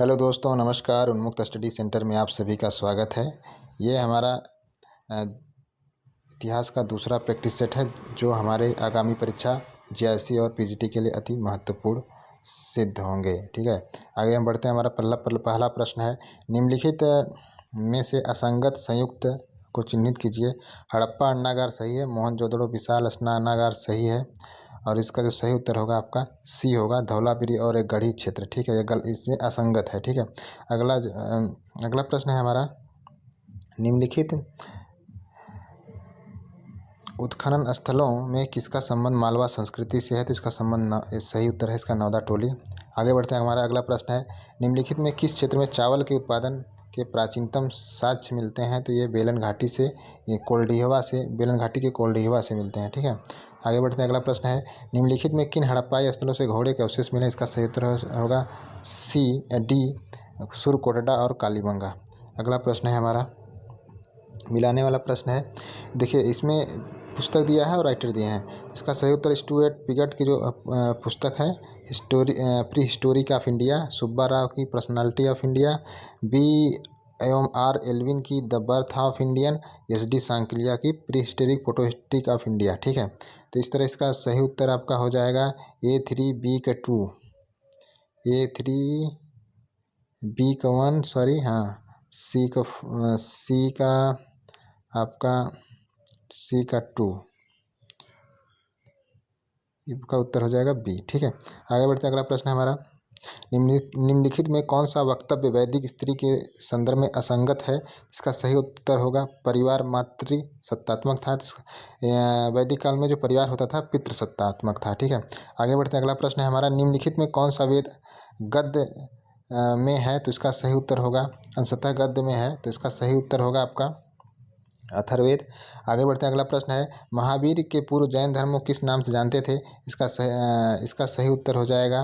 Hello दोस्तों, नमस्कार। उन्मुक्त स्टडी सेंटर में आप सभी का स्वागत है। ये हमारा इतिहास का दूसरा प्रैक्टिस सेट है जो हमारे आगामी परीक्षा जीआईसी और पीजीटी के लिए अति महत्वपूर्ण सिद्ध होंगे। ठीक है, आगे हम बढ़ते हैं। हमारा पहला प्रश्न है, निम्नलिखित में से असंगत संयुक्त को चिन्हित कीजिए। हड़प्पा अन्नागार सही है, मोहनजोदड़ो विशाल स्नानागार सही है, और इसका जो सही उत्तर होगा आपका सी होगा, धौलागिरी और एक गढ़ी क्षेत्र। ठीक है, ये इसमें असंगत है। ठीक है, अगला प्रश्न है हमारा, निम्नलिखित उत्खनन स्थलों में किसका संबंध मालवा संस्कृति से है? तो इसका संबंध सही उत्तर है इसका नौदा टोली। आगे बढ़ते हैं। हमारा अगला प्रश्न है, निम्नलिखित में किस क्षेत्र में चावल के उत्पादन के प्राचीनतम साक्ष्य मिलते हैं? तो ये बेलन घाटी से, ये बेलन घाटी के कोल्डिहवा से मिलते हैं। ठीक है, आगे बढ़ते हैं। अगला प्रश्न है, निम्नलिखित में किन हड़प्पाई स्थलों से घोड़े के अवशेष मिले? इसका सही उत्तर होगा डी, सुरकोटडा और कालीबंगा। अगला प्रश्न है हमारा मिलाने वाला प्रश्न है। देखिए, इसमें पुस्तक दिया है और राइटर दिए हैं। इसका सही उत्तर स्टुअर्ट पिगट की जो पुस्तक है prehistoric of India, Subba Rao की personality of India, B.R. Elwin की the birth of Indian, SD Sankalia की prehistoric proto history of India. ठीक है, तो इस तरह इसका सही उत्तर आपका हो जाएगा A3B का 2, A3B का 1, सॉरी, हाँ, सी का आपका सी का 2, इसका उत्तर हो जाएगा बी। ठीक है, आगे बढ़ते हैं। अगला प्रश्न है हमारा, निम्नलिखित में कौन सा वक्तव्य वैदिक स्त्री के संदर्भ में असंगत है? इसका सही उत्तर होगा परिवार मातृ सत्तात्मक था। वैदिक काल में जो परिवार होता था पितृ सत्तात्मक था। ठीक है, आगे बढ़ते हैं। अगला प्रश्न है हमारा, निम्नलिखित में कौन सा वेद गद्य में है? तो इसका सही उत्तर होगा, अंशतः गद्य में है, तो इसका सही उत्तर होगा आपका अथर्ववेद। आगे बढ़ते हैं। अगला प्रश्न है, महावीर के पूर्व जैन धर्म को किस नाम से जानते थे? इसका सही उत्तर हो जाएगा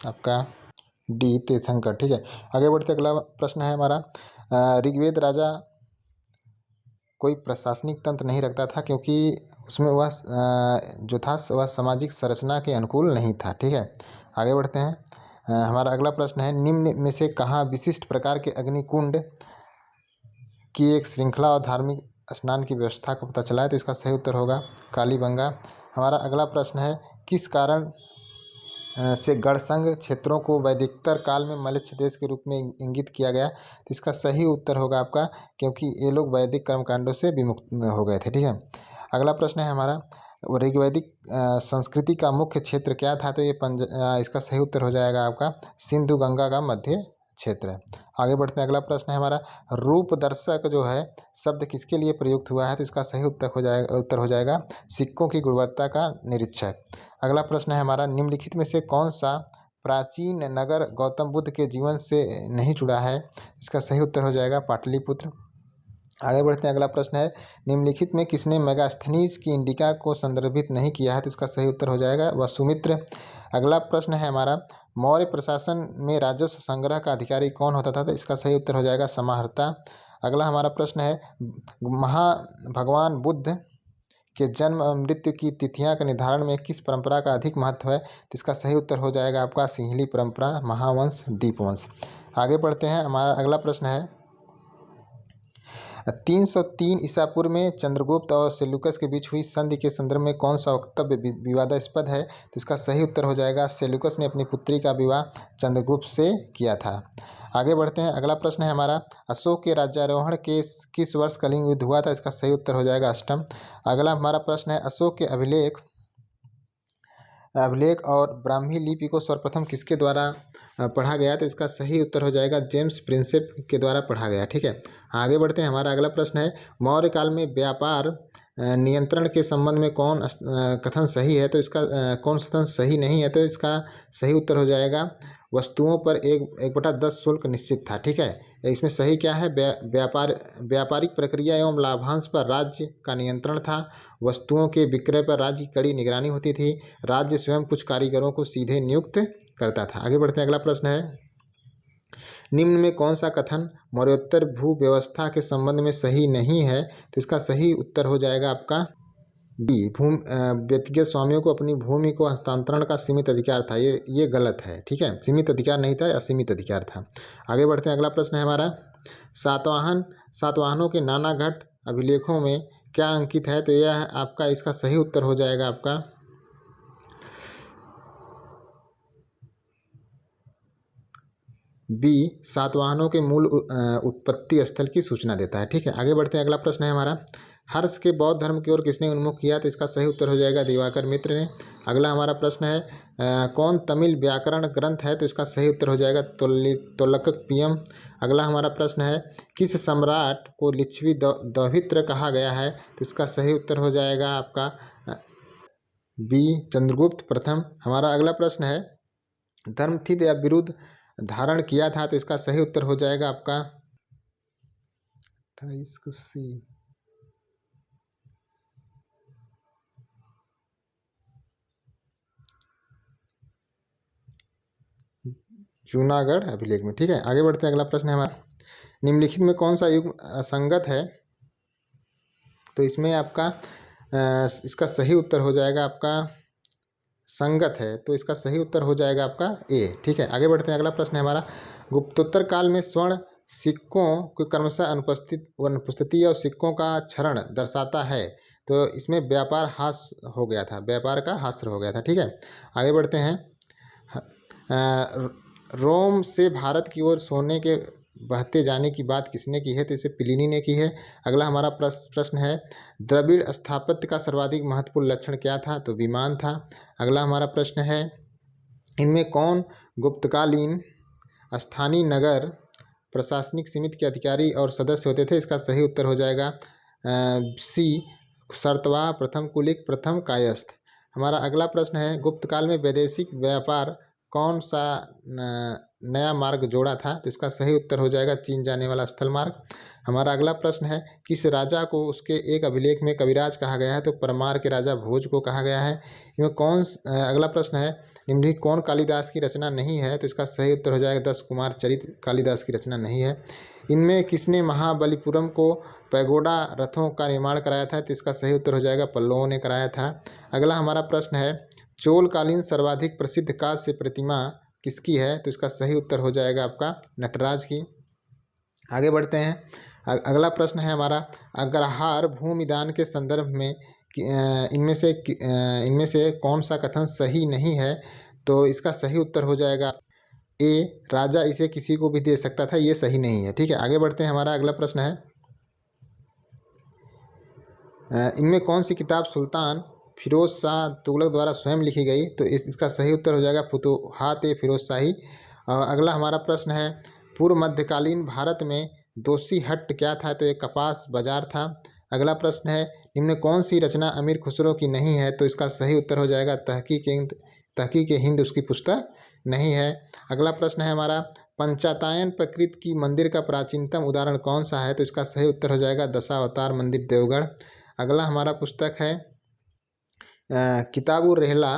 आपका डी, तीर्थंकर। ठीक है, आगे बढ़ते हैं। अगला प्रश्न है हमारा, ऋग्वेद राजा कोई प्रशासनिक तंत्र नहीं रखता था क्योंकि उसमें वह जो था वह सामाजिक संरचना के अनुकूल नहीं था। ठीक है, आगे बढ़ते हैं। हमारा अगला प्रश्न है, निम्न में से कहाँ विशिष्ट प्रकार के अग्निकुंड की एक श्रृंखला और धार्मिक स्नान की व्यवस्था का पता चला है? तो इसका सही उत्तर होगा कालीबंगा। हमारा अगला प्रश्न है, किस कारण से गढ़संग क्षेत्रों को वैदिकोत्तर काल में मलेच्छ देश के रूप में इंगित किया गया? तो इसका सही उत्तर होगा आपका, क्योंकि ये लोग वैदिक कर्मकांडों से विमुक्त हो गए थे। ठीक है, अगला प्रश्न है हमारा, ऋग्वैदिक संस्कृति का मुख्य क्षेत्र क्या था? तो ये इसका सही उत्तर हो जाएगा आपका सिंधु गंगा का मध्य क्षेत्र है। आगे बढ़ते हैं। अगला प्रश्न है हमारा, रूपदर्शक जो है शब्द किसके लिए प्रयुक्त हुआ है? तो इसका सही उत्तर हो जाएगा सिक्कों की गुणवत्ता का निरीक्षक। अगला प्रश्न है हमारा, निम्नलिखित में से कौन सा प्राचीन नगर गौतम बुद्ध के जीवन से नहीं जुड़ा है? इसका सही उत्तर हो जाएगा पाटलिपुत्र। आगे बढ़ते हैं। अगला प्रश्न है, निम्नलिखित में किसने मेगास्थनीज की इंडिका को संदर्भित नहीं किया है? तो इसका सही उत्तर हो जाएगा वसुमित्र। अगला प्रश्न है हमारा, मौर्य प्रशासन में राजस्व संग्रह का अधिकारी कौन होता था? तो इसका सही उत्तर हो जाएगा समाहर्ता। अगला हमारा प्रश्न है, भगवान बुद्ध के जन्म और मृत्यु की तिथियां का निर्धारण में किस परंपरा का अधिक महत्व है? तो इसका सही उत्तर हो जाएगा आपका सिंहली परंपरा, महावंश, दीपवंश। आगे बढ़ते हैं। हमारा अगला प्रश्न है, 303 ईसा पूर्व में चंद्रगुप्त और सेल्यूकस के बीच हुई संधि के संदर्भ में कौन सा वक्तव्य विवादास्पद है? तो इसका सही उत्तर हो जाएगा सेल्यूकस ने अपनी पुत्री का विवाह चंद्रगुप्त से किया था। आगे बढ़ते हैं। अगला प्रश्न है हमारा, अशोक के राज्यारोहण के किस वर्ष कलिंग युद्ध हुआ था? इसका सही उत्तर हो जाएगा अष्टम। अगला हमारा प्रश्न है, अशोक के अभिलेख और ब्राह्मी लिपि को सर्वप्रथम किसके द्वारा पढ़ा गया? तो इसका सही उत्तर हो जाएगा जेम्स प्रिंसेप के द्वारा पढ़ा गया। ठीक है, आगे बढ़ते हैं। हमारा अगला प्रश्न है, मौर्य काल में व्यापार नियंत्रण के संबंध में कौन कथन सही है? तो इसका कौन कथन सही नहीं है? तो इसका सही उत्तर हो जाएगा वस्तुओं पर 1/10 शुल्क निश्चित था। ठीक है, इसमें सही क्या है? व्यापारिक प्रक्रिया एवं लाभांश पर राज्य का नियंत्रण था। वस्तुओं के विक्रय पर राज्य की कड़ी निगरानी होती थी। राज्य स्वयं कुछ कारीगरों को सीधे नियुक्त करता था। आगे बढ़ते हैं। अगला प्रश्न है, निम्न में कौन सा कथन मौर्योत्तर भू व्यवस्था के संबंध में सही नहीं है? तो इसका सही उत्तर हो जाएगा आपका बी व्यक्तिगत स्वामियों को अपनी भूमि को हस्तांतरण का सीमित अधिकार था। ये गलत है, ठीक है। सीमित अधिकार नहीं था, असीमित अधिकार था। आगे बढ़ते हैं, अगला प्रश्न है हमारा, सातवाहनों के नानाघट अभिलेखों में क्या अंकित है? तो यह आपका इसका सही उत्तर हो जाएगा आपका बी, सातवाहनों के मूल उत्पत्ति स्थल की सूचना देता है, ठीक है। आगे बढ़ते हैं, अगला प्रश्न है हमारा, हर्ष के बौद्ध धर्म की ओर किसने उन्मुख किया? तो इसका सही उत्तर हो जाएगा दिवाकर मित्र ने। अगला हमारा प्रश्न है, कौन तमिल व्याकरण ग्रंथ है? तो इसका सही उत्तर हो जाएगा तोल्काप्पियम। अगला हमारा प्रश्न है, किस सम्राट को लिच्छवी दौहित्र कहा गया है? तो इसका सही उत्तर हो जाएगा आपका बी, चंद्रगुप्त प्रथम। हमारा अगला प्रश्न है, धर्मथिद या विरुद्ध धारण किया था? तो इसका सही उत्तर हो जाएगा आपका 28 जूनागढ़ अभिलेख में, ठीक है। आगे बढ़ते हैं, अगला प्रश्न है हमारा, निम्नलिखित में कौन सा युग असंगत है? तो इसमें आपका इसका सही उत्तर हो जाएगा आपका संगत है, तो इसका सही उत्तर हो जाएगा आपका ए, ठीक है। आगे बढ़ते हैं, अगला प्रश्न है हमारा, गुप्तोत्तर काल में स्वर्ण सिक्कों की क्रमशः अनुपस्थिति और सिक्कों का क्षरण दर्शाता है। तो इसमें व्यापार हास हो गया था, व्यापार का हास्य हो गया था, ठीक है। आगे बढ़ते हैं, रोम से भारत की ओर सोने के बहते जाने की बात किसने की है? तो इसे प्लिनी ने की है। अगला हमारा प्रश्न है, द्रविड़ स्थापत्य का सर्वाधिक महत्वपूर्ण लक्षण क्या था? तो विमान था। अगला हमारा प्रश्न है, इनमें कौन गुप्तकालीन स्थानीय नगर प्रशासनिक समिति के अधिकारी और सदस्य होते थे? इसका सही उत्तर हो जाएगा सी, सर्तवाह, प्रथम कुलिक, प्रथम कायस्थ। हमारा अगला प्रश्न है, गुप्तकाल में वैदेशिक व्यापार कौन सा नया मार्ग जोड़ा था? तो इसका सही उत्तर हो जाएगा चीन जाने वाला स्थल मार्ग। हमारा अगला प्रश्न है, किस राजा को उसके एक अभिलेख में कविराज कहा गया है? तो परमार के राजा भोज को कहा गया है। इनमें अगला प्रश्न है, निम्नलिखित कौन कालिदास की रचना नहीं है? तो इसका सही उत्तर हो जाएगा 10 कुमार चरित्र कालिदास की रचना नहीं है। इनमें किसने महाबलीपुरम को पैगोडा रथों का निर्माण कराया था? तो इसका सही उत्तर हो जाएगा पल्लवों ने कराया था। अगला हमारा प्रश्न है, चोलकालीन सर्वाधिक प्रसिद्ध कांस्य प्रतिमा किसकी है? तो इसका सही उत्तर हो जाएगा आपका नटराज की। आगे बढ़ते हैं, अगला प्रश्न है हमारा, अग्रहार भूमिदान के संदर्भ में इनमें से कौन सा कथन सही नहीं है? तो इसका सही उत्तर हो जाएगा ए, राजा इसे किसी को भी दे सकता था, ये सही नहीं है, ठीक है। आगे बढ़ते हैं, हमारा अगला प्रश्न है, इनमें कौन सी किताब सुल्तान फिरोज शाह तुगलक द्वारा स्वयं लिखी गई? तो इसका सही उत्तर हो जाएगा फुतुहात ए फिरोज शाही। अगला हमारा प्रश्न है, पूर्व मध्यकालीन भारत में दोषी हट क्या था? तो एक कपास बाजार था। अगला प्रश्न है, निम्न कौन सी रचना अमीर खुसरो की नहीं है? तो इसका सही उत्तर हो जाएगा तहकीक हिंद उसकी पुस्तक नहीं है। अगला प्रश्न है हमारा, पंचातायन प्रकृति की मंदिर का प्राचीनतम उदाहरण कौन सा है? तो इसका सही उत्तर हो जाएगा दशावतार मंदिर देवगढ़। अगला हमारा पुस्तक है किताबुर रहला,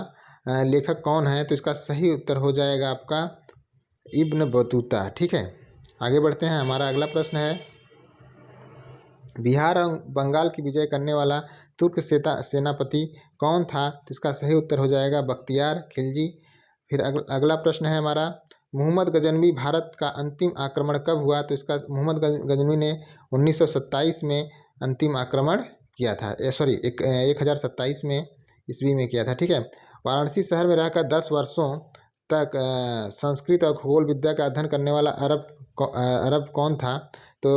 लेखक कौन है? तो इसका सही उत्तर हो जाएगा आपका इब्न बतूता, ठीक है। आगे बढ़ते हैं, हमारा अगला प्रश्न है, बिहार और बंगाल की विजय करने वाला तुर्क सेनापति कौन था? तो इसका सही उत्तर हो जाएगा बख्तियार खिलजी। फिर अगला प्रश्न है हमारा, मोहम्मद गजनवी भारत का अंतिम आक्रमण कब हुआ? तो इसका मोहम्मद गजनवी ने 1927 में अंतिम आक्रमण किया था, 1027 में ईस्वी में किया था, ठीक है। वाराणसी शहर में रहकर 10 वर्षों तक संस्कृत और खगोल विद्या का अध्ययन करने वाला अरब कौन था? तो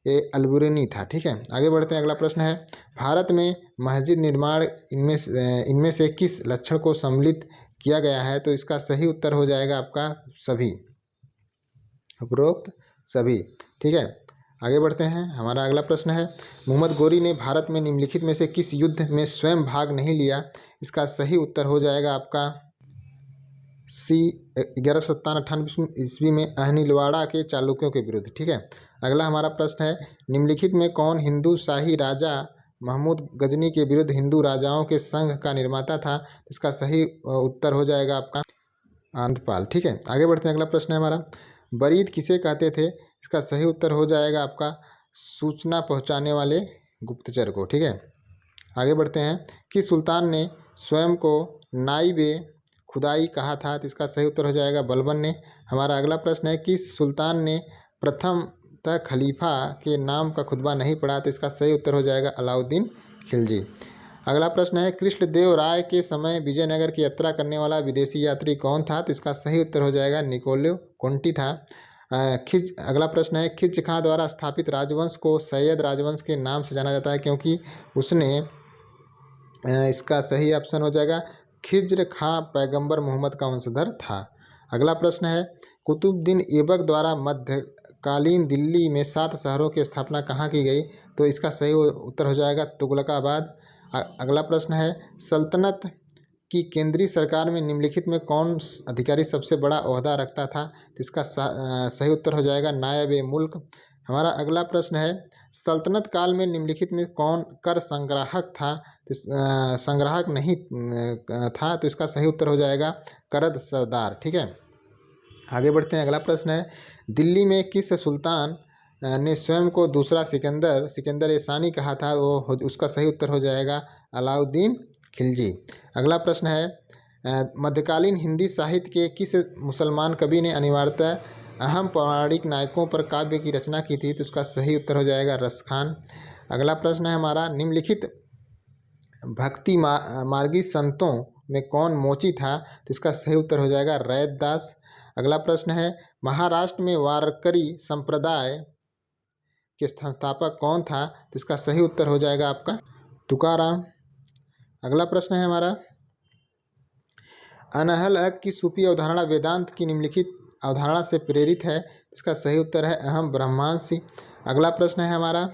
ये अलबुरनी था, ठीक है। आगे बढ़ते हैं, अगला प्रश्न है, भारत में मस्जिद निर्माण इनमें से किस लक्षण को सम्मिलित किया गया है? तो इसका सही उत्तर हो जाएगा आपका सभी, उपरोक्त सभी, ठीक है। आगे बढ़ते हैं, हमारा अगला प्रश्न है, मोहम्मद गोरी ने भारत में निम्नलिखित में से किस युद्ध में स्वयं भाग नहीं लिया? इसका सही उत्तर हो जाएगा आपका सी, 1197 ईस्वी में अहनिलवाड़ा के चालुक्यों के विरुद्ध, ठीक है। अगला हमारा प्रश्न है, निम्नलिखित में कौन हिंदू शाही राजा महमूद गजनी के विरुद्ध हिंदू राजाओं के संघ का निर्माता था? इसका सही उत्तर हो जाएगा आपका आंध्रपाल, ठीक है। आगे बढ़ते हैं, अगला प्रश्न है हमारा, बरीद किसे कहते थे? इसका सही उत्तर हो जाएगा आपका सूचना पहुंचाने वाले गुप्तचर को, ठीक है। आगे बढ़ते हैं। किस सुल्तान ने स्वयं को नाइबे खुदाई कहा था? तो इसका सही उत्तर हो जाएगा बलबन ने। हमारा अगला प्रश्न है, किस सुल्तान ने प्रथमतः खलीफा के नाम का खुतबा नहीं पढ़ा? तो इसका सही उत्तर हो जाएगा अलाउद्दीन खिलजी। अगला प्रश्न है, कृष्णदेव राय के समय विजयनगर की यात्रा करने वाला विदेशी यात्री कौन था? तो इसका सही उत्तर हो जाएगा निकोलो कोंटी था। अगला प्रश्न है, खिज खां द्वारा स्थापित राजवंश को सैयद राजवंश के नाम से जाना जाता है क्योंकि उसने इसका सही ऑप्शन हो जाएगा खिज्र खां पैगंबर मोहम्मद का वंशधर था। अगला प्रश्न है, कुतुबुद्दीन ऐबक द्वारा मध्यकालीन दिल्ली में 7 शहरों की स्थापना कहाँ की गई? तो इसका सही उत्तर हो जाएगा तुगलकाबाद। अगला प्रश्न है, सल्तनत की केंद्रीय सरकार में निम्नलिखित में कौन अधिकारी सबसे बड़ा ओहदा रखता था? तो इसका सही उत्तर हो जाएगा नायब-ए-मुल्क। हमारा अगला प्रश्न है, सल्तनत काल में निम्नलिखित में कौन कर संग्राहक था? तो संग्राहक नहीं था, तो इसका सही उत्तर हो जाएगा करद सरदार। ठीक है, आगे बढ़ते हैं। अगला प्रश्न है, दिल्ली में किस सुल्तान ने स्वयं को दूसरा सिकंदर ए सानी कहा था? उसका सही उत्तर हो जाएगा अलाउद्दीन खिलजी। अगला प्रश्न है, मध्यकालीन हिंदी साहित्य के किस मुसलमान कवि ने अनिवार्यतः अहम पौराणिक नायकों पर काव्य की रचना की थी? तो उसका सही उत्तर हो जाएगा रसखान। अगला प्रश्न है हमारा, निम्नलिखित भक्ति मार्गी संतों में कौन मोची था? तो इसका सही उत्तर हो जाएगा रैदास। अगला प्रश्न है, महाराष्ट्र में वारकरी संप्रदाय के संस्थापक कौन था? तो इसका सही उत्तर हो जाएगा आपका तुकाराम। अगला प्रश्न है हमारा, अनहल हक की सूफी अवधारणा वेदांत की निम्नलिखित अवधारणा से प्रेरित है? इसका सही उत्तर है अहम ब्रह्मांसी। अगला प्रश्न है हमारा,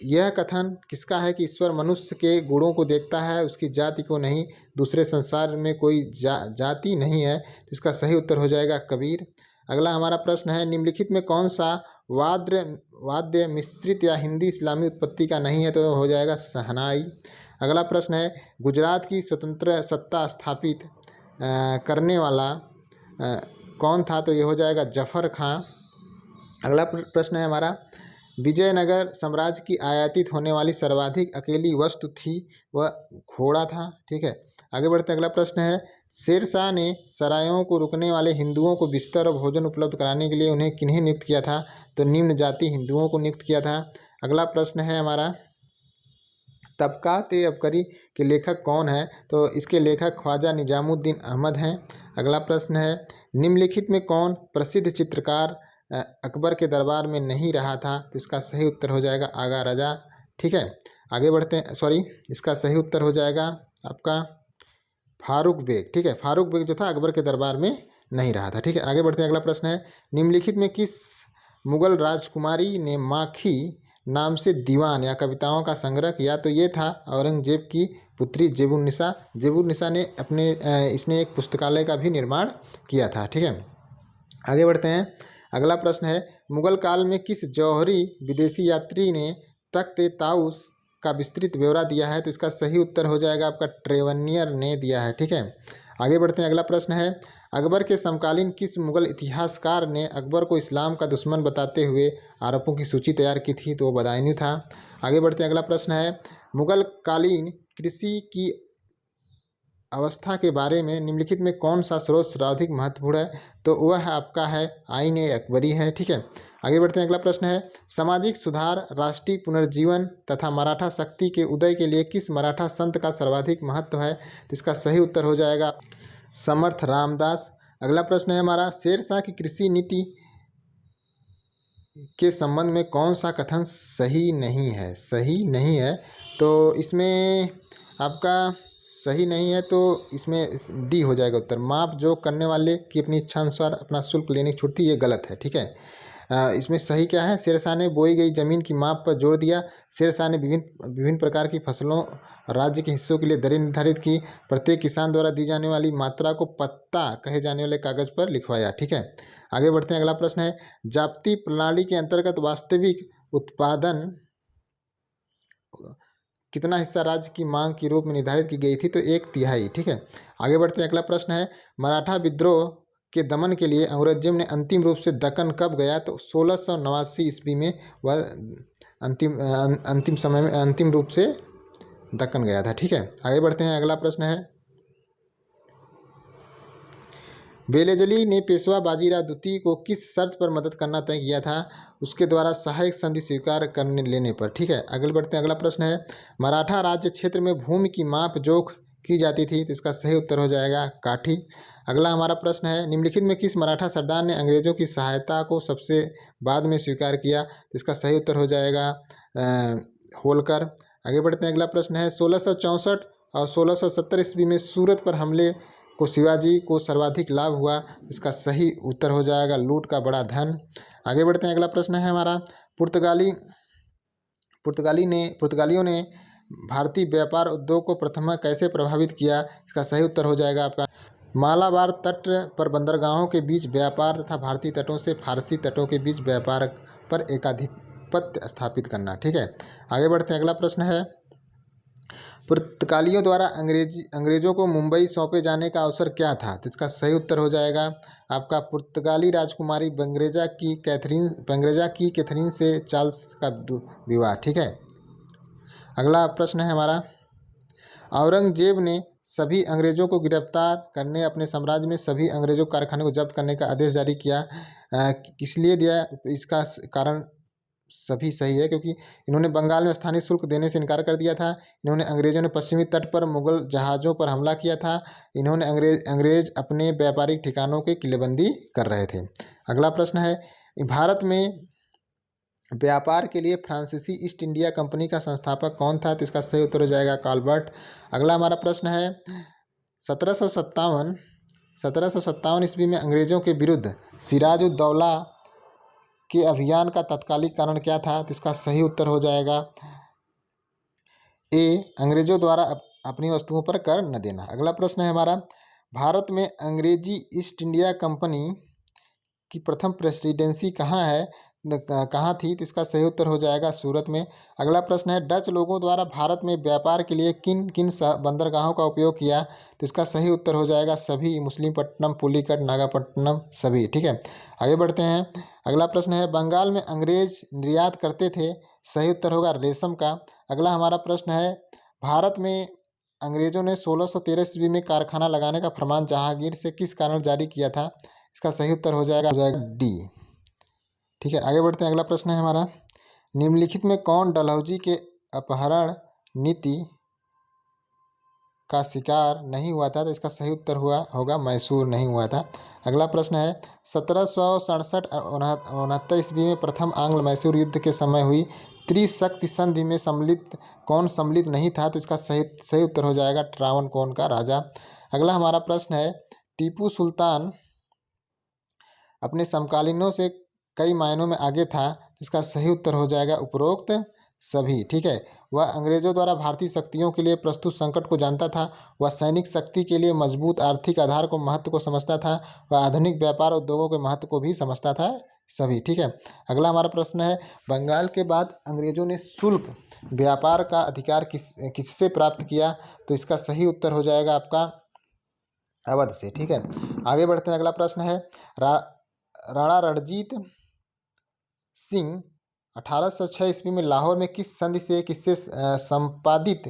यह कथन किसका है कि ईश्वर मनुष्य के गुणों को देखता है, उसकी जाति को नहीं, दूसरे संसार में कोई जाति नहीं है? तो इसका सही उत्तर हो जाएगा कबीर। अगला हमारा प्रश्न है, निम्नलिखित में कौन सा वाद्य मिश्रित या हिंदी इस्लामी उत्पत्ति का नहीं है? तो हो जाएगा शहनाई। अगला प्रश्न है, गुजरात की स्वतंत्र सत्ता स्थापित करने वाला कौन था? तो ये हो जाएगा जफर खां। अगला प्रश्न है हमारा, विजयनगर साम्राज्य की आयातित होने वाली सर्वाधिक अकेली वस्तु थी, वह घोड़ा था। ठीक है, आगे बढ़ते हैं। अगला प्रश्न है, शेरशाह ने सरायों को रुकने वाले हिंदुओं को बिस्तर और भोजन उपलब्ध कराने के लिए उन्हें किन्हें नियुक्त किया था? तो निम्न जाति हिंदुओं को नियुक्त किया था। अगला प्रश्न है हमारा, तबकात-ए-अबकरी के लेखक कौन है? तो इसके लेखक ख्वाजा निजामुद्दीन अहमद हैं। अगला प्रश्न है, निम्नलिखित में कौन प्रसिद्ध चित्रकार अकबर के दरबार में नहीं रहा था? तो इसका सही उत्तर हो जाएगा आगा रजा। ठीक है, आगे बढ़ते हैं। इसका सही उत्तर हो जाएगा आपका फारूक बेग। ठीक है, फारूक बेग जो था अकबर के दरबार में नहीं रहा था। ठीक है, आगे बढ़ते हैं। अगला प्रश्न है, निम्नलिखित में किस मुगल राजकुमारी ने माखी नाम से दीवान या कविताओं का संग्रह किया? तो ये था औरंगजेब की पुत्री जेबुन्निसा ने इसने एक पुस्तकालय का भी निर्माण किया था। ठीक है, आगे बढ़ते हैं। अगला प्रश्न है, मुगल काल में किस जौहरी विदेशी यात्री ने तख्त-ए-ताउस का विस्तृत ब्यौरा दिया है? तो इसका सही उत्तर हो जाएगा आपका ट्रेवनियर ने दिया है। ठीक है, आगे बढ़ते हैं। अगला प्रश्न है, अकबर के समकालीन किस मुगल इतिहासकार ने अकबर को इस्लाम का दुश्मन बताते हुए आरोपों की सूची तैयार की थी? तो वो बदायूं था। आगे बढ़ते हैं। अगला प्रश्न है, मुगल कालीन कृषि की अवस्था के बारे में निम्नलिखित में कौन सा स्रोत सर्वाधिक महत्वपूर्ण है? तो वह आपका है आईन-ए-अकबरी है। ठीक है, आगे बढ़ते हैं। अगला प्रश्न है, सामाजिक सुधार, राष्ट्रीय पुनर्जीवन तथा मराठा शक्ति के उदय के लिए किस मराठा संत का सर्वाधिक महत्व है? तो इसका सही उत्तर हो जाएगा समर्थ रामदास। अगला प्रश्न है हमारा, शेरशाह की कृषि नीति के संबंध में कौन सा कथन सही नहीं है? तो इसमें आपका सही नहीं है, तो इसमें डी हो जाएगा उत्तर। माप जो करने वाले की अपनी इच्छा अनुसार अपना शुल्क लेने की छूट थी, ये गलत है। ठीक है, इसमें सही क्या है? शेरशाह ने बोई गई जमीन की माप पर जोर दिया। शेरशाह ने विभिन्न प्रकार की फसलों राज्य के हिस्सों के लिए दरें निर्धारित की। प्रत्येक किसान द्वारा दी जाने वाली मात्रा को पत्ता कहे जाने वाले कागज पर लिखवाया। ठीक है, आगे बढ़ते हैं। अगला प्रश्न है, जाप्ती प्रणाली के अंतर्गत वास्तविक उत्पादन कितना हिस्सा राज्य की मांग के रूप में निर्धारित की गई थी? तो 1/3। ठीक है, आगे बढ़ते हैं। अगला प्रश्न है, मराठा विद्रोह के दमन के लिए औरंगजेब ने अंतिम रूप से दक्कन कब गया? तो 1689 ईस्वी में वह अंतिम रूप से दक्कन गया था। ठीक है, आगे बढ़ते हैं। अगला प्रश्न है, बेलेजली ने पेशवा बाजीराव द्वितीय को किस शर्त पर मदद करना तय किया था, उसके द्वारा सहायक संधि स्वीकार करने लेने पर। ठीक है, आगे बढ़ते हैं। अगला प्रश्न है, मराठा राज्य क्षेत्र में भूमि की माप जोख की जाती थी, तो इसका सही उत्तर हो जाएगा काठी। अगला हमारा प्रश्न है, निम्नलिखित में किस मराठा सरदार ने अंग्रेजों की सहायता को सबसे बाद में स्वीकार किया, तो इसका सही उत्तर हो जाएगा होलकर। आगे बढ़ते हैं। अगला प्रश्न है, 1664 और 1670 ईस्वी में सूरत पर हमले को शिवाजी को सर्वाधिक लाभ हुआ, इसका सही उत्तर हो जाएगा लूट का बड़ा धन। आगे बढ़ते हैं। अगला प्रश्न है हमारा, पुर्तगालियों ने भारतीय व्यापार उद्योग को प्रथम कैसे प्रभावित किया, इसका सही उत्तर हो जाएगा आपका मालाबार तट पर बंदरगाहों के बीच व्यापार तथा भारतीय तटों से फारसी तटों के बीच व्यापार पर एकाधिपत्य स्थापित करना। ठीक है, आगे बढ़ते हैं। अगला प्रश्न है, पुर्तगालियों द्वारा अंग्रेजों को मुंबई सौंपे जाने का अवसर क्या था, तो इसका सही उत्तर हो जाएगा आपका पुर्तगाली राजकुमारी बंगरेजा की कैथरीन से चार्ल्स का विवाह। ठीक है, अगला प्रश्न है हमारा, औरंगजेब ने सभी अंग्रेजों को गिरफ्तार करने अपने साम्राज्य में सभी अंग्रेजों कारखाने को जब्त करने का आदेश जारी किया, किस लिए दिया, इसका कारण सभी सही है, क्योंकि इन्होंने बंगाल में स्थानीय शुल्क देने से इनकार कर दिया था। इन्होंने अंग्रेजों ने पश्चिमी तट पर मुगल जहाज़ों पर हमला किया था। इन्होंने अंग्रेज अपने व्यापारिक ठिकानों की किलेबंदी कर रहे थे। अगला प्रश्न है, भारत में व्यापार के लिए फ्रांसीसी ईस्ट इंडिया कंपनी का संस्थापक कौन था, तो इसका सही उत्तर हो जाएगा काल्बर्ट। अगला हमारा प्रश्न है, 1757 ईस्वी में अंग्रेजों के विरुद्ध सिराजुद्दौला के अभियान का तत्कालिक कारण क्या था, तो इसका सही उत्तर हो जाएगा ए, अंग्रेजों द्वारा अपनी वस्तुओं पर कर न देना। अगला प्रश्न है हमारा, भारत में अंग्रेजी ईस्ट इंडिया कंपनी की प्रथम प्रेसिडेंसी कहाँ थी, तो इसका सही उत्तर हो जाएगा सूरत में। अगला प्रश्न है, डच लोगों द्वारा भारत में व्यापार के लिए किन किन बंदरगाहों का उपयोग किया, तो इसका सही उत्तर हो जाएगा सभी, मुसलिमपट्टनम, पुलिकट, नागापट्टनम सभी। ठीक है, आगे बढ़ते हैं। अगला प्रश्न है, बंगाल में अंग्रेज निर्यात करते थे, सही उत्तर होगा रेशम का। अगला हमारा प्रश्न है, भारत में अंग्रेजों ने 1613 ईस्वी में कारखाना लगाने का फरमान जहांगीर से किस कारण जारी किया था, इसका सही उत्तर हो जाएगा डी। ठीक है, आगे बढ़ते हैं। अगला प्रश्न है हमारा, निम्नलिखित में कौन डलहौजी के अपहरण नीति का शिकार नहीं हुआ था, तो इसका सही उत्तर होगा मैसूर नहीं हुआ था। अगला प्रश्न है, 1767-69 ईस्वी में प्रथम आंग्ल मैसूर युद्ध के समय हुई त्रिशक्ति संधि में कौन सम्मिलित नहीं था, तो इसका सही उत्तर हो जाएगा ट्रावनकोर का राजा। अगला हमारा प्रश्न है, टीपू सुल्तान अपने समकालीनों से कई मायनों में आगे था, तो इसका सही उत्तर हो जाएगा उपरोक्त सभी। ठीक है, वह अंग्रेजों द्वारा भारतीय शक्तियों के लिए प्रस्तुत संकट को जानता था, वह सैनिक शक्ति के लिए मजबूत आर्थिक आधार को महत्व को समझता था, वह आधुनिक व्यापार उद्योगों के महत्व को भी समझता था सभी। ठीक है, अगला हमारा प्रश्न है, बंगाल के बाद अंग्रेजों ने शुल्क व्यापार का अधिकार किससे प्राप्त किया, तो इसका सही उत्तर हो जाएगा आपका अवध से। ठीक है, आगे बढ़ते हैं। अगला प्रश्न है, राणा रणजीत सिंह 1806 ईस्वी में लाहौर में किस संधि से किससे संपादित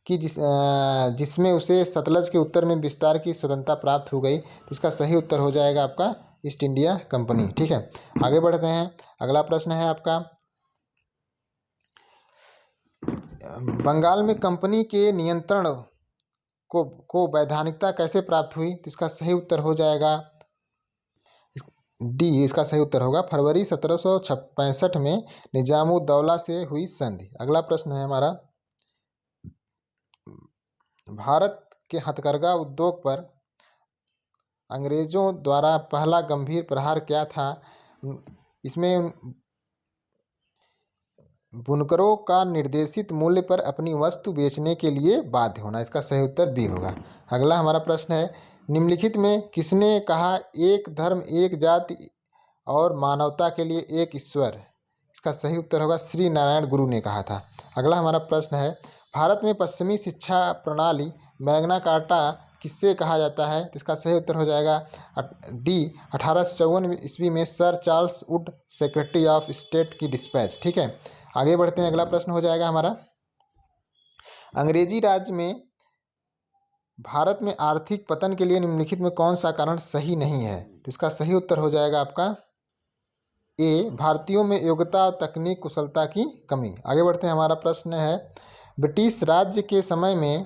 की जिसमें उसे सतलज के उत्तर में विस्तार की स्वतंत्रता प्राप्त हो गई, तो इसका सही उत्तर हो जाएगा आपका ईस्ट इंडिया कंपनी। ठीक है, आगे बढ़ते हैं। अगला प्रश्न है आपका, बंगाल में कंपनी के नियंत्रण को वैधानिकता कैसे प्राप्त हुई, तो इसका सही उत्तर हो जाएगा डी, इसका सही उत्तर होगा फरवरी 1765 में निजामुद्दौला से हुई संधि। अगला प्रश्न है हमारा, भारत के हथकरघा उद्योग पर अंग्रेजों द्वारा पहला गंभीर प्रहार क्या था, इसमें बुनकरों का निर्देशित मूल्य पर अपनी वस्तु बेचने के लिए बाध्य होना, इसका सही उत्तर बी होगा। अगला हमारा प्रश्न है, निम्नलिखित में किसने कहा एक धर्म एक जाति और मानवता के लिए एक ईश्वर, इसका सही उत्तर होगा श्री नारायण गुरु ने कहा था। अगला हमारा प्रश्न है, भारत में पश्चिमी शिक्षा प्रणाली मैग्ना कार्टा किससे कहा जाता है, तो इसका सही उत्तर हो जाएगा डी, 1854 ईस्वी में sir Charles Wood secretary of state की डिस्पैच। ठीक है, आगे बढ़ते हैं। अगला प्रश्न हो जाएगा हमारा, अंग्रेजी राज में भारत में आर्थिक पतन के लिए निम्नलिखित में कौन सा कारण सही नहीं है? तो इसका सही उत्तर हो जाएगा आपका ए, भारतीयों में योग्यता और तकनीक कुशलता की कमी। आगे बढ़ते हैं, हमारा प्रश्न है ब्रिटिश राज्य के समय में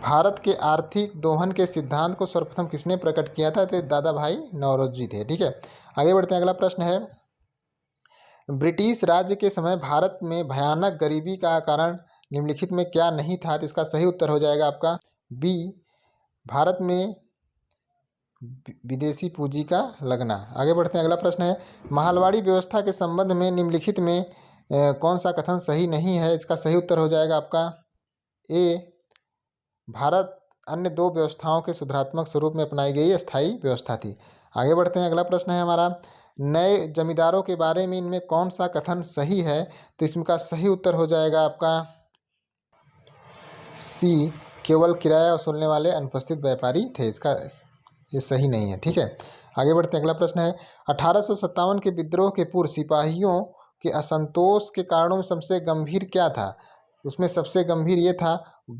भारत के आर्थिक दोहन के सिद्धांत को सर्वप्रथम किसने प्रकट किया था? तो दादा भाई नौरोजी थे। ठीक है, आगे बढ़ते हैं, अगला प्रश्न है ब्रिटिश राज्य के समय भारत में भयानक गरीबी का कारण निम्नलिखित में क्या नहीं था? तो इसका सही उत्तर हो जाएगा आपका बी, भारत में विदेशी पूंजी का लगना। आगे बढ़ते हैं, अगला प्रश्न है महलवाड़ी व्यवस्था के संबंध में निम्नलिखित में कौन सा कथन सही नहीं है? इसका सही उत्तर हो जाएगा आपका ए, भारत अन्य दो व्यवस्थाओं के सुधारात्मक स्वरूप में अपनाई गई अस्थायी व्यवस्था थी। आगे बढ़ते हैं, अगला प्रश्न है हमारा नए जमींदारों के बारे में इनमें कौन सा कथन सही है? तो इसका सही उत्तर हो जाएगा आपका सी, केवल किराया वसूलने वाले अनुपस्थित व्यापारी थे। इसका ये सही नहीं है। ठीक है, आगे बढ़ते हैं, अगला प्रश्न है 1857 के विद्रोह के पूर्व सिपाहियों के असंतोष के कारणों में सबसे गंभीर क्या था? उसमें सबसे गंभीर ये था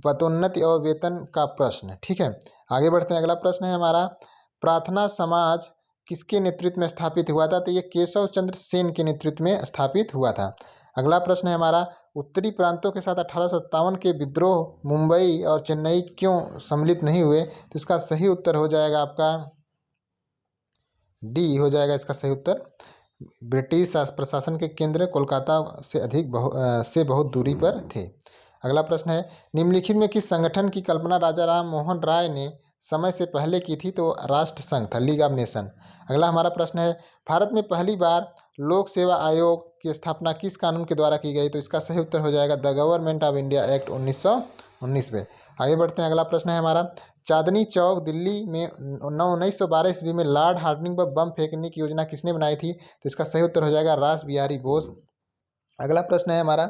पदोन्नति और वेतन का प्रश्न। ठीक है, आगे बढ़ते हैं, अगला प्रश्न है हमारा प्रार्थना समाज किसके नेतृत्व में स्थापित हुआ था? तो ये केशव चंद्र सेन के नेतृत्व में स्थापित हुआ था। अगला प्रश्न है हमारा उत्तरी प्रांतों के साथ 1857 के विद्रोह मुंबई और चेन्नई क्यों सम्मिलित नहीं हुए? तो इसका सही उत्तर हो जाएगा आपका डी हो जाएगा इसका सही उत्तर। ब्रिटिश प्रशासन के केंद्र कोलकाता से बहुत दूरी पर थे। अगला प्रश्न है निम्नलिखित में किस संगठन की कल्पना राजा राम मोहन राय ने समय से पहले की थी? तो राष्ट्र संघ था, लीग ऑफ नेशन। अगला हमारा प्रश्न है भारत में पहली बार लोक सेवा आयोग की स्थापना किस कानून के द्वारा की गई? तो इसका सही उत्तर हो जाएगा the government of India act 1919 में। आगे बढ़ते हैं, अगला प्रश्न है हमारा चांदनी चौक दिल्ली में 1912 ईस्वी में लॉर्ड हार्डिंग पर बम फेंकने की योजना किसने बनाई थी? तो इसका सही उत्तर हो जाएगा रास बिहारी बोस। अगला प्रश्न है हमारा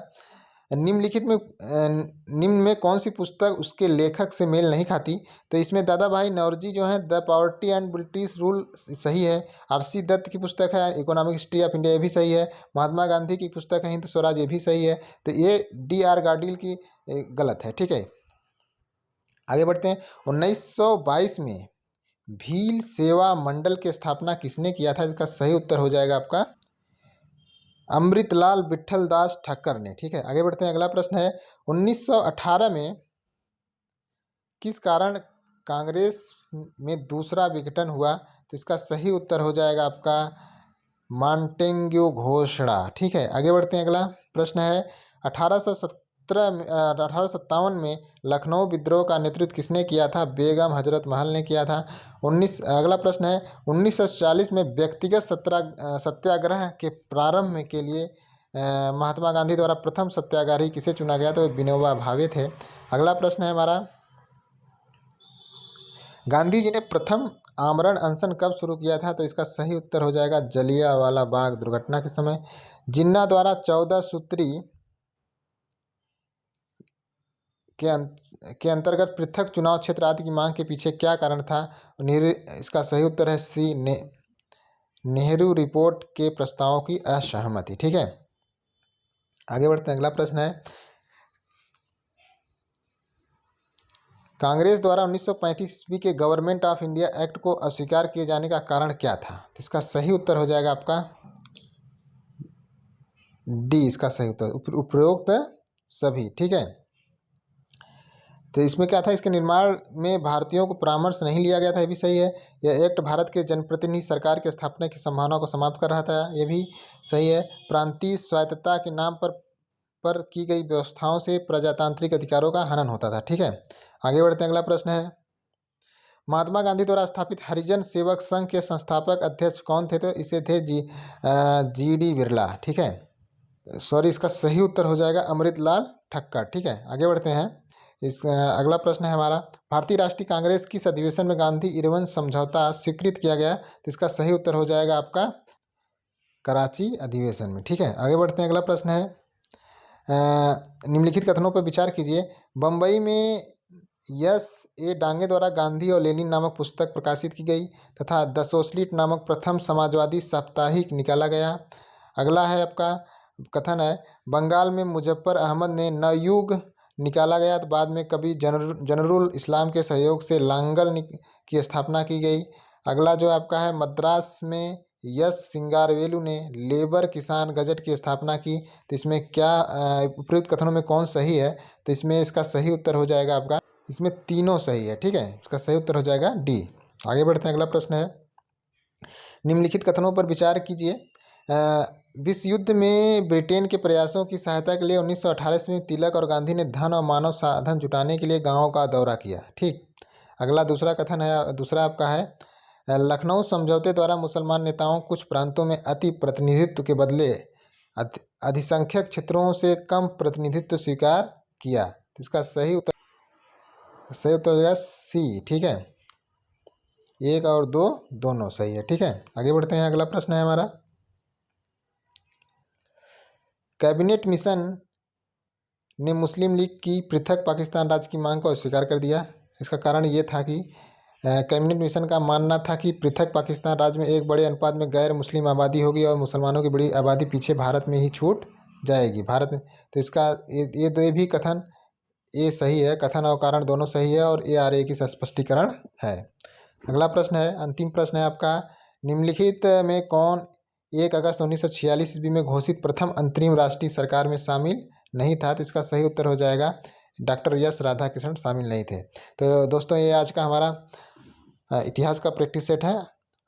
निम्नलिखित में निम्न में कौन सी पुस्तक उसके लेखक से मेल नहीं खाती? तो इसमें दादा भाई नौरोजी जो है the poverty and British rule सही है, आर.सी. दत्त की पुस्तक है इकोनॉमिक हिस्ट्री ऑफ इंडिया, ये भी सही है, महात्मा गांधी की पुस्तक है हिंद स्वराज, ये भी सही है। तो ये डी.आर. गार्डिल की गलत है। ठीक है, आगे बढ़ते हैं 1922 में भील सेवा मंडल की स्थापना किसने किया था? इसका सही उत्तर हो जाएगा आपका अमृतलाल विठल दास ठक्कर ने। ठीक है, आगे बढ़ते हैं, अगला प्रश्न है 1918 में किस कारण कांग्रेस में दूसरा विघटन हुआ? तो इसका सही उत्तर हो जाएगा आपका मॉन्टेग्यू घोषणा। ठीक है, आगे बढ़ते हैं, अगला प्रश्न है 1857 में लखनऊ विद्रोह का नेतृत्व किसने किया था? बेगम हजरत महल ने किया था। अगला प्रश्न है 1940 में व्यक्तिगत सत्याग्रह के प्रारंभ के लिए महात्मा गांधी द्वारा प्रथम सत्याग्रही किसे चुना गया? तो विनोबा भावे थे। अगला प्रश्न है हमारा गांधी जी ने प्रथम आमरण अनशन कब शुरू किया था? तो इसका सही उत्तर हो जाएगा जलियांवाला बाग दुर्घटना के समय। जिन्ना द्वारा 14 सूत्री के अंतर्गत पृथक चुनाव क्षेत्र आदि की मांग के पीछे क्या कारण था? इसका सही उत्तर है सी, नेहरू रिपोर्ट के प्रस्तावों की असहमति। ठीक है, आगे बढ़ते हैं, अगला प्रश्न है कांग्रेस द्वारा 1935 ईस्वी के गवर्नमेंट ऑफ इंडिया एक्ट को अस्वीकार किए जाने का कारण क्या था? इसका सही उत्तर हो जाएगा आपका डी, इसका सही उत्तर उपरोक्त सभी। ठीक है, तो इसमें क्या था इसके निर्माण में भारतीयों को परामर्श नहीं लिया गया था, ये भी सही है। यह एक्ट भारत के जनप्रतिनिधि सरकार की स्थापना की संभावना को समाप्त कर रहा था, ये भी सही है। प्रांतीय स्वायत्तता के नाम पर की गई व्यवस्थाओं से प्रजातांत्रिक अधिकारों का हनन होता था। ठीक है, आगे बढ़ते हैं, अगला प्रश्न है महात्मा गांधी द्वारा स्थापित हरिजन सेवक संघ के संस्थापक अध्यक्ष कौन थे? तो इसे थे जी.डी. बिरला। ठीक है, सॉरी, इसका सही उत्तर हो जाएगा अमृतलाल ठक्कर। ठीक है, आगे बढ़ते हैं, अगला प्रश्न है हमारा भारतीय राष्ट्रीय कांग्रेस किस अधिवेशन में गांधी इरविन समझौता स्वीकृत किया गया? तो इसका सही उत्तर हो जाएगा आपका कराची अधिवेशन में। ठीक है, आगे बढ़ते हैं, अगला प्रश्न है निम्नलिखित कथनों पर विचार कीजिए। बम्बई में S.A. डांगे द्वारा गांधी और लेनिन नामक पुस्तक प्रकाशित की गई तथा द सोशलिस्ट नामक प्रथम समाजवादी साप्ताहिक निकाला गया। अगला है आपका कथन है बंगाल में मुजफ्फर अहमद ने नवयुग निकाला गया तो बाद में कभी जनरुल इस्लाम के सहयोग से लांगल की स्थापना की गई। अगला जो आपका है, मद्रास में यस सिंगारवेलु ने लेबर किसान गजट की स्थापना की। तो इसमें क्या उपयुक्त कथनों में कौन सही है? तो इसमें इसका सही उत्तर हो जाएगा आपका, इसमें तीनों सही है, ठीक है। इसका सही उत्तर हो जाएगा डी। आगे बढ़ते हैं, अगला प्रश्न है, निम्नलिखित कथनों पर विचार कीजिए। विश्व युद्ध में ब्रिटेन के प्रयासों की सहायता के लिए 1918 में तिलक और गांधी ने धन और मानव साधन जुटाने के लिए गांवों का दौरा किया, ठीक। अगला दूसरा कथन है, दूसरा आपका है, लखनऊ समझौते द्वारा मुसलमान नेताओं कुछ प्रांतों में अति प्रतिनिधित्व के बदले अधिसंख्यक क्षेत्रों से कम प्रतिनिधित्व स्वीकार किया। तो इसका सही उत्तर हो जाएगा सी, ठीक है। 1 और 2 दोनों सही है, ठीक है। आगे बढ़ते हैं, अगला प्रश्न है हमारा, कैबिनेट मिशन ने मुस्लिम लीग की पृथक पाकिस्तान राज्य की मांग को अस्वीकार कर दिया। इसका कारण ये था कि कैबिनेट मिशन का मानना था कि पृथक पाकिस्तान राज्य में एक बड़े अनुपात में गैर मुस्लिम आबादी होगी और मुसलमानों की बड़ी आबादी पीछे भारत में ही छूट जाएगी, भारत में। तो इसका ये भी कथन ये सही है, कथन और कारण दोनों सही है और ARA की स्पष्टीकरण है। अगला प्रश्न है, अंतिम प्रश्न है आपका, निम्नलिखित में कौन 1 अगस्त 1946 ईस्वी में घोषित प्रथम अंतरिम राष्ट्रीय सरकार में शामिल नहीं था? तो इसका सही उत्तर हो जाएगा डॉक्टर एस राधाकृष्णन शामिल नहीं थे। तो दोस्तों, ये आज का हमारा इतिहास का प्रैक्टिस सेट है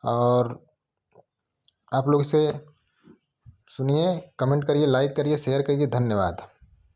और आप लोग इसे सुनिए, कमेंट करिए, लाइक करिए, शेयर करिए। धन्यवाद।